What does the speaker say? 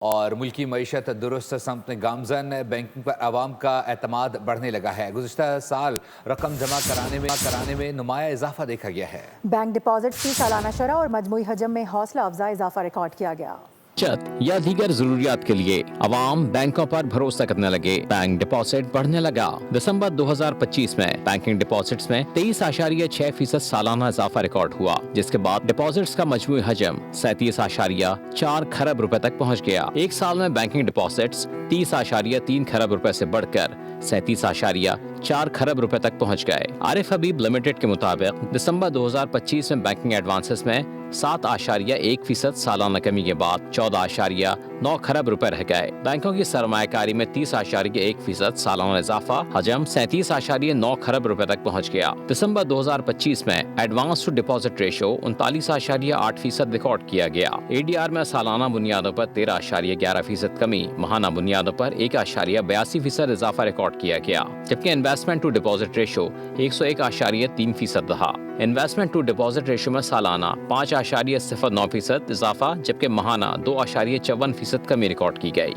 اور ملکی معیشت درست سمت گامزن، بینکنگ پر عوام کا اعتماد بڑھنے لگا ہے۔ گزشتہ سال رقم جمع کرانے میں نمایاں اضافہ دیکھا گیا ہے۔ بینک ڈپازٹ کی سالانہ شرح اور مجموعی حجم میں حوصلہ افزا اضافہ ریکارڈ کیا گیا۔ بچت یا دیگر ضروریات کے لیے عوام بینکوں پر بھروسہ کرنے لگے۔ بینک ڈپازٹ بڑھنے لگا۔ دسمبر 2025 میں بینکنگ ڈپازٹس میں 23.6% سالانہ اضافہ ریکارڈ ہوا، جس کے بعد ڈپازٹس کا مجموعی حجم 37.4 کھرب روپے تک پہنچ گیا۔ ایک سال میں بینکنگ ڈپازٹس 30.3 کھرب روپے سے بڑھ کر 37.4 کھرب روپے تک پہنچ گئے۔ عارف حبیب لمیٹڈ کے مطابق دسمبر 2025 میں بینکنگ ایڈوانسز میں 7.1% سالانہ کمی کے بعد 14.9 کھرب روپے رہ گئے۔ بینکوں کی سرمایہ کاری میں 30.1% سالانہ اضافہ، حجم 37.9 کھرب روپے تک پہنچ گیا۔ دسمبر 2025 میں advance to deposit ratio 39.8% record کیا گیا۔ اے ڈی آر میں سالانہ بنیادوں پر 13.11% کمی، ماہانہ بنیادوں پر 1.82% اضافہ ریکارڈ کیا گیا، جبکہ انویسٹمنٹ ٹو ڈپازٹ ریشو 101.3% رہا۔ انویسٹمنٹ ٹو ڈپازٹ ریشو میں سالانہ 5.09% اضافہ، جبکہ ماہانہ 2.54% کمی ریکارڈ کی گئی۔